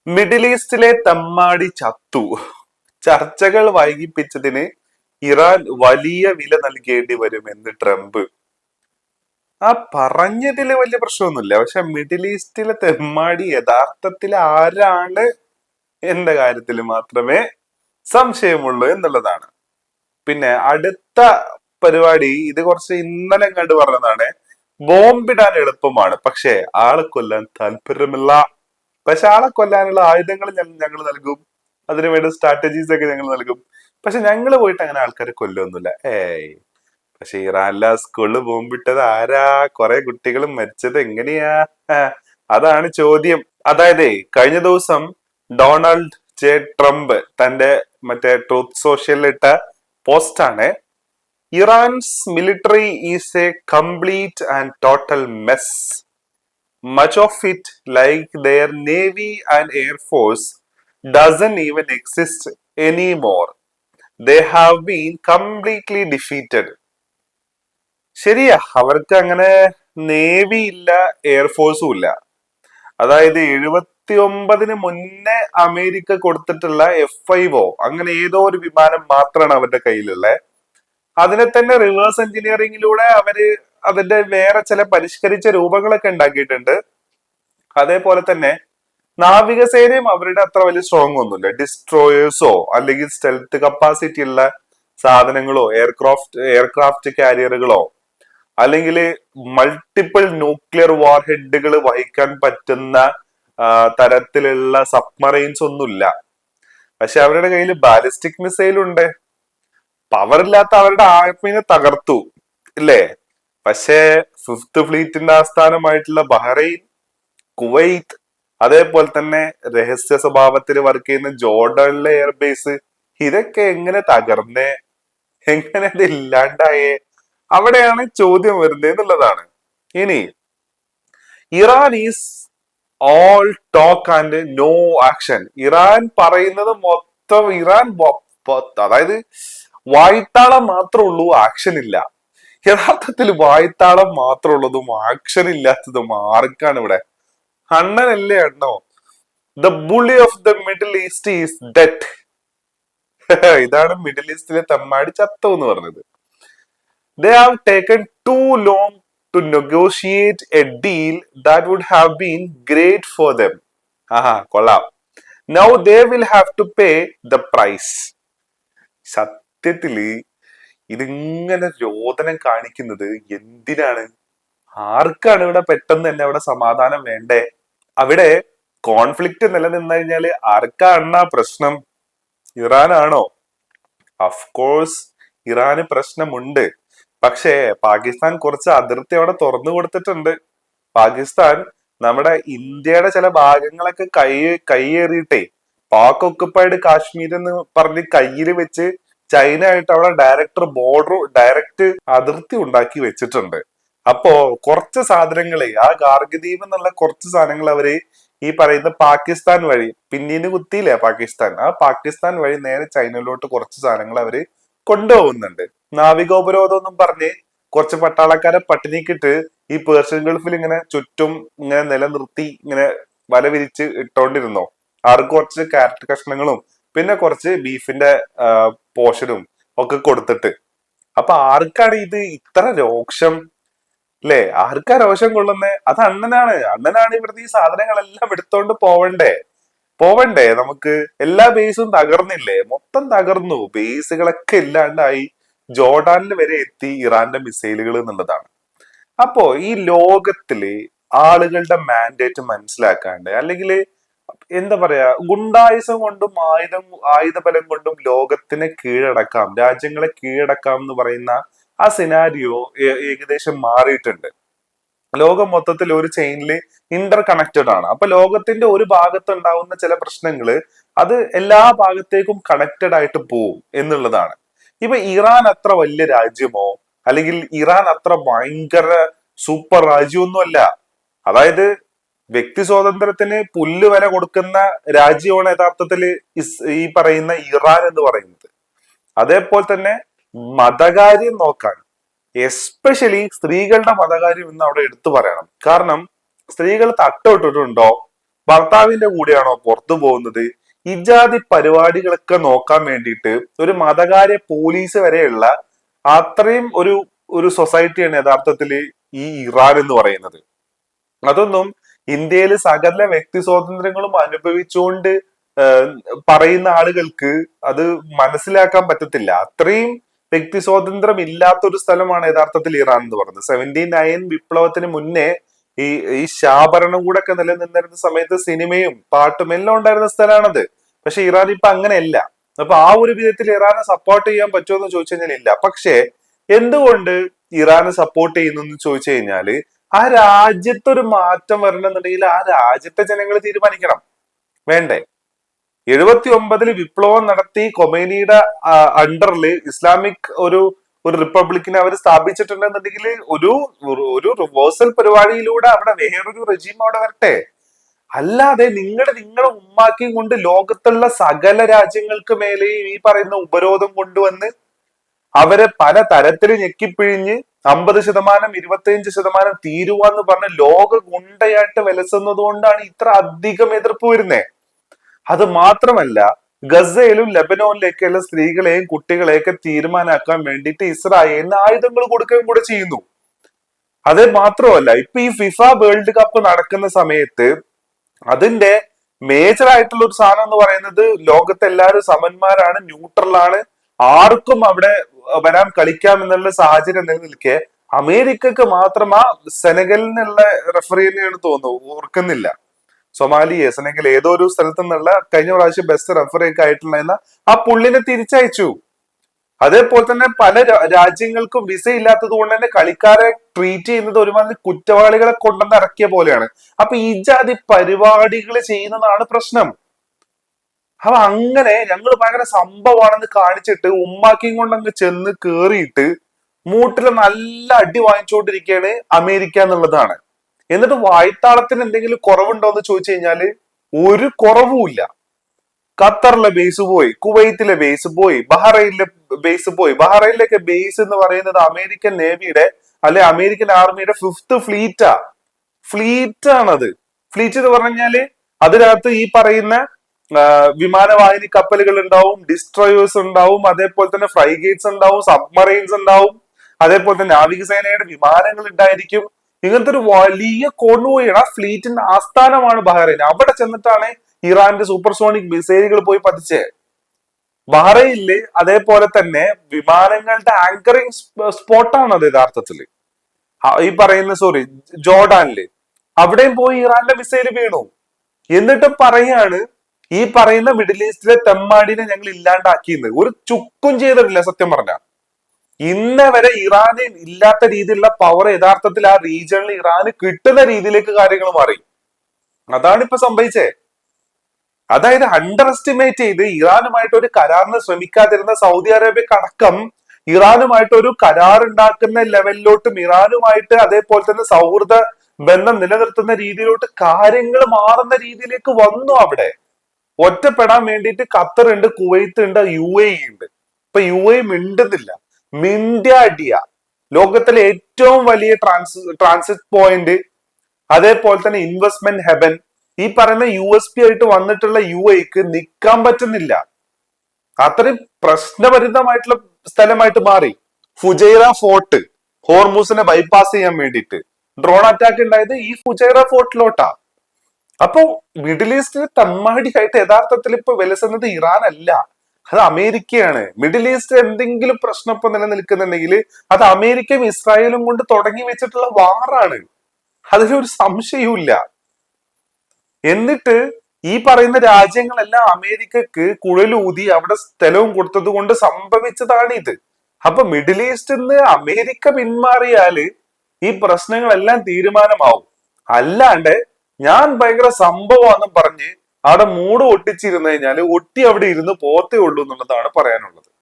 Middle ഈസ്റ്റിലെ തെമ്മാടി ചത്തു. ചർച്ചകൾ വൈകിപ്പിച്ചതിന് ഇറാൻ വലിയ വില നൽകേണ്ടി വരുമെന്ന് ട്രംപ്. ആ പറഞ്ഞതില് വലിയ പ്രശ്നമൊന്നുമില്ല. പക്ഷെ മിഡിൽ ഈസ്റ്റിലെ തെമ്മാടി യഥാർത്ഥത്തിൽ ആരാണ് എന്ന കാര്യത്തിൽ മാത്രമേ സംശയമുള്ളൂ എന്നുള്ളതാണ്. പിന്നെ അടുത്ത പരിപാടി ഇത് കുറച്ച് ഇന്നലെ കണ്ടു പറഞ്ഞതാണ്. ബോംബിടാൻ എളുപ്പമാണ്, പക്ഷെ ആളെ കൊല്ലാൻ താല്പര്യമില്ല. പക്ഷെ ആളെ കൊല്ലാനുള്ള ആയുധങ്ങൾ ഞങ്ങൾ നൽകും, അതിനുവേണ്ട സ്ട്രാറ്റജീസ് ഒക്കെ ഞങ്ങൾ നൽകും. പക്ഷെ ഞങ്ങൾ പോയിട്ട് അങ്ങനെ ആൾക്കാരെ കൊല്ലൊന്നുമില്ല. പക്ഷെ ഇറാനിലെ സ്കൂളിൽ ബോംബിട്ടത് ആരാ? കുറെ കുട്ടികൾ മരിച്ചത് എങ്ങനെയാ? അതാണ് ചോദ്യം. അതായത് കഴിഞ്ഞ ദിവസം ഡൊണാൾഡ് ജെ ട്രംപ് തന്റെ മറ്റേ ട്രൂത്ത് സോഷ്യലിൽ ഇട്ട പോസ്റ്റാണ്, Iran's military is a complete and total mess. Much of it, like their navy and air force, doesn't even exist anymore. They have been completely defeated. ശരിയാ, അവർക്ക് അങ്ങനെ നേവി ഇല്ല, എയർഫോഴ്സും ഇല്ല. അതായത് 79 മുന്നേ അമേരിക്ക കൊടുത്തിട്ടുള്ള F-5 അങ്ങനെ ഏതോ ഒരു വിമാനം മാത്രമാണ് അവരുടെ കയ്യിലുള്ളത്. അതിനെ തന്നെ റിവേഴ്സ് എഞ്ചിനീയറിംഗിലൂടെ അവര് അതിന്റെ വേറെ ചില പരിഷ്കരിച്ച രൂപങ്ങളൊക്കെ ഉണ്ടാക്കിയിട്ടുണ്ട്. അതേപോലെ തന്നെ നാവികസേനയും അവരുടെ അത്ര വലിയ സ്ട്രോങ് ഒന്നുമില്ല. ഡിസ്ട്രോയേഴ്സോ അല്ലെങ്കിൽ സ്റ്റെൽത്ത് കപ്പാസിറ്റി ഉള്ള സാധനങ്ങളോ എയർക്രാഫ്റ്റ് കാരിയറുകളോ അല്ലെങ്കിൽ മൾട്ടിപ്പിൾ ന്യൂക്ലിയർ വാർ ഹെഡുകൾ വഹിക്കാൻ പറ്റുന്ന തരത്തിലുള്ള സബ്മറൈൻസ് ഒന്നുമില്ല. പക്ഷെ അവരുടെ കയ്യിൽ ബാലിസ്റ്റിക് മിസൈൽ ഉണ്ട്. പവർ ഇല്ലാത്ത അവരുടെ ആർമിനെ തകർത്തു ഇല്ലേ? പക്ഷേ ഫിഫ്ത് ഫ്ലീറ്റിന്റെ ആസ്ഥാനമായിട്ടുള്ള ബഹ്റൈൻ, കുവൈത്ത്, അതേപോലെ തന്നെ രഹസ്യ സ്വഭാവത്തിൽ വർക്ക് ചെയ്യുന്ന ജോർഡനിലെ എയർബേസ്, ഇതൊക്കെ എങ്ങനെ തകർന്നേ? എങ്ങനെ അത് ഇല്ലാണ്ടായേ? അവിടെയാണ് ചോദ്യം വരുന്നത് എന്നുള്ളതാണ്. ഇനി Iran is all talk and no action. Iran പറയുന്നത് മൊത്തം അതായത് വായ്ത്താളം മാത്രമേ ഉള്ളൂ, ആക്ഷൻ ഇല്ല. യഥാർത്ഥത്തിൽ വായ്ത്താളം മാത്രമുള്ളതും ആക്ഷൻ ഇല്ലാത്തതും ആർക്കാണ് ഇവിടെ? അണ്ണനല്ലേ അണ്ണോ? The bully of the middle east is dead. ഇതാണ് മിഡിൽ ഈസ്റ്റിലെ തെമ്മാടി ചത്തു എന്ന് പറഞ്ഞത്. They have taken too long to negotiate a deal that would have been great for them. കൊള്ളാം. Now they will have to pay the price. സത്യത്തില് ഇതിങ്ങനെ രോദനം കാണിക്കുന്നത് എന്തിനാണ്? ആർക്കാണ് ഇവിടെ പെട്ടെന്ന് തന്നെ അവിടെ സമാധാനം വേണ്ടേ? അവിടെ കോൺഫ്ലിക്റ്റ് നിലനിന്നു കഴിഞ്ഞാല് ആർക്കാണ് പ്രശ്നം? ഇറാനാണോ? അഫ്കോഴ്സ് ഇറാന് പ്രശ്നമുണ്ട്. പക്ഷേ പാകിസ്ഥാൻ കുറച്ച് അതിർത്തി അവിടെ തുറന്നു കൊടുത്തിട്ടുണ്ട്. പാകിസ്ഥാൻ നമ്മുടെ ഇന്ത്യയുടെ ചില ഭാഗങ്ങളൊക്കെ കൈയേറിയിട്ടേ പാക് ഒക്കുപ്പൈഡ് കാശ്മീർ എന്ന് പറഞ്ഞ് കയ്യിൽ വെച്ച് ചൈന ആയിട്ട് അവിടെ ഡയറക്റ്റ് അതിർത്തി ഉണ്ടാക്കി വെച്ചിട്ടുണ്ട്. അപ്പോ കുറച്ച് സാധനങ്ങളെ ആ ഗാർഗദ്വീപ് എന്നുള്ള കുറച്ച് സാധനങ്ങൾ അവര് ഈ പറയുന്ന പാകിസ്ഥാൻ വഴി പിന്നീട് കുത്തിയില്ലേ പാകിസ്ഥാൻ, ആ പാകിസ്ഥാൻ വഴി നേരെ ചൈനയിലോട്ട് കുറച്ച് സാധനങ്ങൾ അവര് കൊണ്ടുപോകുന്നുണ്ട്. നാവികോപരോധം എന്നും പറഞ്ഞ് കുറച്ച് പട്ടാളക്കാരെ പട്ടിണിക്കിട്ട് ഈ പേർഷ്യൻ ഗൾഫിൽ ഇങ്ങനെ ചുറ്റും ഇങ്ങനെ നിലനിർത്തി ഇങ്ങനെ വല വിരിച്ച് ഇട്ടോണ്ടിരുന്നോ. ആർക്ക് കുറച്ച് ക്യാരറ്റ് കഷ്ണങ്ങളും പിന്നെ കുറച്ച് ബീഫിന്റെ പോഷനും ഒക്കെ കൊടുത്തിട്ട്. അപ്പൊ ആർക്കാണ് ഇത് ഇത്ര രോക്ഷം? അല്ലേ? ആർക്കാ രോഷം കൊള്ളുന്നേ? അത് അണ്ണനാണ് ഇവിടുത്തെ ഈ സാധനങ്ങളെല്ലാം എടുത്തോണ്ട് പോവണ്ടേ നമുക്ക്? എല്ലാ ബേസും തകർന്നില്ലേ? മൊത്തം തകർന്നു, ബേസുകളൊക്കെ ഇല്ലാണ്ടായി. ജോർഡാനിൽ വരെ എത്തി ഇറാന്റെ മിസൈലുകൾ എന്നുള്ളതാണ്. അപ്പോ ഈ ലോകത്തില് ആളുകളുടെ മാൻഡേറ്റ് മനസ്സിലാക്കാണ്ട്, അല്ലെങ്കിൽ എന്താ പറയാ, ഗുണ്ടായുസം കൊണ്ടും ആയുധബലം കൊണ്ടും ലോകത്തിനെ കീഴടക്കാം, രാജ്യങ്ങളെ കീഴടക്കാം എന്ന് പറയുന്ന ആ സിനാരിയോ ഏകദേശം മാറിയിട്ടുണ്ട്. ലോകം മൊത്തത്തിൽ ഒരു ചെയിനിൽ ഇന്റർ കണക്റ്റഡ് ആണ്. അപ്പൊ ലോകത്തിന്റെ ഒരു ഭാഗത്ത് ഉണ്ടാവുന്ന ചില പ്രശ്നങ്ങള് അത് എല്ലാ ഭാഗത്തേക്കും കണക്റ്റഡ് ആയിട്ട് പോവും എന്നുള്ളതാണ്. ഇപ്പൊ ഇറാൻ അത്ര വലിയ രാജ്യമോ അല്ലെങ്കിൽ ഇറാൻ അത്ര ഭയങ്കര സൂപ്പർ രാജ്യമൊന്നുമല്ല. അതായത് വ്യക്തി സ്വാതന്ത്ര്യത്തിന് പുല്ല് വില കൊടുക്കുന്ന രാജ്യമാണ് യഥാർത്ഥത്തിൽ ഈ പറയുന്ന ഇറാൻ എന്ന് പറയുന്നത്. അതേപോലെ തന്നെ മതകാര്യം നോക്കാൻ, എസ്പെഷ്യലി സ്ത്രീകളുടെ മതകാര്യം ഇന്ന് അവിടെ എടുത്തു പറയണം. കാരണം സ്ത്രീകൾ തട്ടമിട്ടിട്ടുണ്ടോ? ഭർത്താവിന്റെ കൂടെയാണോ പുറത്തു പോകുന്നത്? ഇജാതി പരിപാടികളൊക്കെ നോക്കാൻ വേണ്ടിയിട്ട് ഒരു മതകാര്യ പോലീസ് വരെയുള്ള അത്രയും ഒരു സൊസൈറ്റിയാണ് യഥാർത്ഥത്തിൽ ഈ ഇറാൻ എന്ന് പറയുന്നത്. അതൊന്നും ഇന്ത്യയിൽ സകല വ്യക്തി സ്വാതന്ത്ര്യങ്ങളും അനുഭവിച്ചുകൊണ്ട് പറയുന്ന ആളുകൾക്ക് അത് മനസ്സിലാക്കാൻ പറ്റത്തില്ല. അത്രയും വ്യക്തി സ്വാതന്ത്ര്യം ഇല്ലാത്ത ഒരു സ്ഥലമാണ് യഥാർത്ഥത്തിൽ ഇറാൻ എന്ന് പറയുന്നത്. 79 വിപ്ലവത്തിന് മുന്നേ ഈ ഈ ശാഭരണകൂടൊക്കെ നിലനിന്നിരുന്ന സമയത്ത് സിനിമയും പാട്ടും എല്ലാം ഉണ്ടായിരുന്ന സ്ഥലമാണത്. പക്ഷെ ഇറാൻ ഇപ്പൊ അങ്ങനെയല്ല. അപ്പൊ ആ ഒരു വിധത്തിൽ ഇറാനെ സപ്പോർട്ട് ചെയ്യാൻ പറ്റുമോ എന്ന് ചോദിച്ചു കഴിഞ്ഞാൽ ഇല്ല. പക്ഷെ എന്തുകൊണ്ട് ഇറാനെ സപ്പോർട്ട് ചെയ്യുന്നു എന്ന് ചോദിച്ചു കഴിഞ്ഞാല് ആ രാജ്യത്തൊരു മാറ്റം വരണമെന്നുണ്ടെങ്കിൽ ആ രാജ്യത്തെ ജനങ്ങൾ തീരുമാനിക്കണം, വേണ്ടേ? 79 വിപ്ലവം നടത്തി കൊമേനിയുടെ അണ്ടറിൽ ഇസ്ലാമിക് ഒരു റിപ്പബ്ലിക്കിനെ അവർ സ്ഥാപിച്ചിട്ടുണ്ടെന്നുണ്ടെങ്കിൽ ഒരു റിവേഴ്സൽ പരിപാടിയിലൂടെ അവിടെ വേറൊരു റെജീം അവിടെ വരട്ടെ. അല്ലാതെ നിങ്ങളെ ഉമ്മാക്കിയും കൊണ്ട് ലോകത്തുള്ള സകല രാജ്യങ്ങൾക്ക് മേലെയും ഈ പറയുന്ന ഉപരോധം കൊണ്ടുവന്ന് അവരെ പല തരത്തിൽ ഞെക്കിപ്പിഴിഞ്ഞ് 50%, 25% തീരുവാന്ന് പറഞ്ഞ് ലോക ഗുണ്ടയായിട്ട് വിലസുന്നത് കൊണ്ടാണ് ഇത്ര അധികം എതിർപ്പ് വരുന്നത്. അത് മാത്രമല്ല, ഗസയിലും ലെബനോനിലേക്കുള്ള സ്ത്രീകളെയും കുട്ടികളെയൊക്കെ തീരുമാനമാക്കാൻ വേണ്ടിയിട്ട് ഇസ്രായേലിന് ആയുധങ്ങൾ കൊടുക്കുകയും കൂടെ ചെയ്യുന്നു. അത് മാത്രമല്ല, ഇപ്പൊ ഈ ഫിഫ വേൾഡ് കപ്പ് നടക്കുന്ന സമയത്ത് അതിന്റെ മേജർ ആയിട്ടുള്ള ഒരു സാധനം എന്ന് പറയുന്നത് ലോകത്തെ എല്ലാവരും സമന്മാരാണ്, ന്യൂട്രലാണ്, ആർക്കും അവിടെ വരാൻ കളിക്കാം എന്നുള്ള സാഹചര്യം നിലനിൽക്കെ അമേരിക്കക്ക് മാത്രം ആ സെനഗലിൽ നിന്നുള്ള റെഫറിനെയാണ് തോന്നുന്നു, ഓർക്കുന്നില്ല, സൊമാലിയെ സെനഗൽ ഏതോ ഒരു സ്ഥലത്ത് നിന്നുള്ള കഴിഞ്ഞ പ്രാവശ്യം ബെസ്റ്റ് റെഫറി ഒക്കെ ആയിട്ടുള്ള ആ പുള്ളിനെ തിരിച്ചയച്ചു. അതേപോലെ തന്നെ പല രാജ്യങ്ങൾക്കും വിസ ഇല്ലാത്തത് കൊണ്ട് തന്നെ കളിക്കാരെ ട്രീറ്റ് ചെയ്യുന്നത് ഒരുമാതിരി കുറ്റവാളികളെ കൊണ്ടുവന്ന് ഇറക്കിയ പോലെയാണ്. അപ്പൊ ഈ ജാതി പരിപാടികൾ ചെയ്യുന്നതാണ് പ്രശ്നം. അപ്പൊ അങ്ങനെ ഞങ്ങൾ ഭയങ്കര സംഭവമാണെന്ന് കാണിച്ചിട്ട് ഉമ്മാക്കിയും കൊണ്ട് അങ്ങ് ചെന്ന് കേറിയിട്ട് മൂട്ടില് നല്ല അടി വാങ്ങിച്ചുകൊണ്ടിരിക്കുകയാണ് അമേരിക്ക എന്നുള്ളതാണ്. എന്നിട്ട് വായ്ത്താളത്തിന് എന്തെങ്കിലും കുറവുണ്ടോ എന്ന് ചോദിച്ചു കഴിഞ്ഞാല് ഒരു കുറവുമില്ല. ഖത്തറിലെ ബേസ് പോയി, കുവൈത്തിലെ ബേസ് പോയി, ബഹ്റൈനിലെ ബേസ് പോയി. ബഹ്റൈനിലേക്ക് ബേസ് എന്ന് പറയുന്നത് അമേരിക്കൻ നേവിയുടെ അല്ലെ അമേരിക്കൻ ആർമിയുടെ 5th ഫ്ലീറ്റ് ആണത്. ഫ്ലീറ്റ് എന്ന് പറഞ്ഞാല് അതിനകത്ത് ഈ പറയുന്ന വിമാനവാഹിനി കപ്പലുകൾ ഉണ്ടാവും, ഡിസ്ട്രോയേഴ്സ് ഉണ്ടാവും, അതേപോലെ തന്നെ ഫ്രൈഗേറ്റ്സ് ഉണ്ടാവും, സബ്മറൈൻസ് ഉണ്ടാവും, അതേപോലെ തന്നെ നാവികസേനയുടെ വിമാനങ്ങൾ ഉണ്ടായിരിക്കും. ഇങ്ങനത്തെ ഒരു വലിയ കോൺവോയാണ്. ആ ഫ്ലീറ്റിന്റെ ആസ്ഥാനമാണ് ബഹ്റൈൻ. അവിടെ ചെന്നിട്ടാണ് ഇറാന്റെ സൂപ്പർസോണിക് മിസൈലുകൾ പോയി പതിച്ചത്. ബഹ്റൈനില് അതേപോലെ തന്നെ വിമാനങ്ങളുടെ ആങ്കറിംഗ് സ്പോട്ടാണ് അത് യഥാർത്ഥത്തില്. ഈ പറയുന്ന ജോർഡാനില് അവിടെയും പോയി ഇറാന്റെ മിസൈല് വീണു. എന്നിട്ട് പറയാണ് ഈ പറയുന്ന മിഡിൽ ഈസ്റ്റിലെ തെമ്മാടിനെ ഞങ്ങൾ ഇല്ലാണ്ടാക്കിയെന്ന്. ഒരു ചുക്കും ചെയ്തിട്ടില്ല സത്യം പറഞ്ഞ. ഇന്ന് വരെ ഇറാന് ഇല്ലാത്ത രീതിയിലുള്ള പവർ യഥാർത്ഥത്തിൽ ആ റീജിയണിൽ ഇറാന് കിട്ടുന്ന രീതിയിലേക്ക് കാര്യങ്ങൾ മാറി. അതാണ് ഇപ്പൊ സംഭവിച്ചേ. അതായത് അണ്ടർ എസ്റ്റിമേറ്റ് ചെയ്ത് ഇറാനുമായിട്ട് ഒരു കരാറിന് ശ്രമിക്കാതിരുന്ന സൗദി അറേബ്യക്ക് അടക്കം ഇറാനുമായിട്ട് ഒരു കരാർ ഉണ്ടാക്കുന്ന ലെവലിലോട്ടും ഇറാനുമായിട്ട് അതേപോലെ തന്നെ സൗഹൃദ ബന്ധം നിലനിർത്തുന്ന രീതിയിലോട്ട് കാര്യങ്ങൾ മാറുന്ന രീതിയിലേക്ക് വന്നു. അവിടെ ഒറ്റപ്പെടാൻ വേണ്ടിയിട്ട് ഖത്തർ ഉണ്ട്, കുവൈത്ത് ഉണ്ട്, UAE ഉണ്ട്. ഇപ്പൊ UAE മിണ്ടുന്നില്ല. മിണ്ടിയ അടിയ. ലോകത്തിലെ ഏറ്റവും വലിയ ട്രാൻസിറ്റ് പോയിന്റ്, അതേപോലെ തന്നെ ഇൻവെസ്റ്റ്മെന്റ് ഹെബൻ, ഈ പറയുന്ന USP ആയിട്ട് വന്നിട്ടുള്ള UAEക്ക് നിൽക്കാൻ പറ്റുന്നില്ല. അത്രയും പ്രശ്നഭരിതമായിട്ടുള്ള സ്ഥലമായിട്ട് മാറി. ഫുജൈറ ഫോർട്ട് ഹോർമൂസിനെ ബൈപ്പാസ് ചെയ്യാൻ വേണ്ടിയിട്ട് ഡ്രോൺ അറ്റാക്ക് ഉണ്ടായത് ഈ ഫുജൈറ ഫോർട്ടിലോട്ടാ. അപ്പൊ മിഡിൽ ഈസ്റ്റിൽ തമ്മാടിയായിട്ട് യഥാർത്ഥത്തിൽ ഇപ്പൊ വിലസുന്നത് ഇറാൻ അല്ല, അത് അമേരിക്കയാണ്. മിഡിൽ ഈസ്റ്റ് എന്തെങ്കിലും പ്രശ്നം ഇപ്പൊ നിലനിൽക്കുന്നുണ്ടെങ്കിൽ അത് അമേരിക്കയും ഇസ്രായേലും കൊണ്ട് തുടങ്ങി വെച്ചിട്ടുള്ള വാറാണ്. അതിലൊരു സംശയവുമില്ല. എന്നിട്ട് ഈ പറയുന്ന രാജ്യങ്ങളെല്ലാം അമേരിക്കക്ക് കുഴലൂതി അവിടെ സ്ഥലവും കൊടുത്തത് കൊണ്ട് സംഭവിച്ചതാണ് ഇത്. അപ്പൊ മിഡിൽ ഈസ്റ്റിന്ന് അമേരിക്ക പിന്മാറിയാല് ഈ പ്രശ്നങ്ങളെല്ലാം തീരുമാനമാവും. അല്ലാണ്ട് ഞാൻ ഭയങ്കര സംഭവമാണെന്നും പറഞ്ഞ് അവിടെ മൂട് ഒട്ടിച്ചിരുന്നു കഴിഞ്ഞാല് ഒട്ടി അവിടെ ഇരുന്ന് പോത്തേ ഉള്ളൂ എന്നുള്ളതാണ് പറയാനുള്ളത്.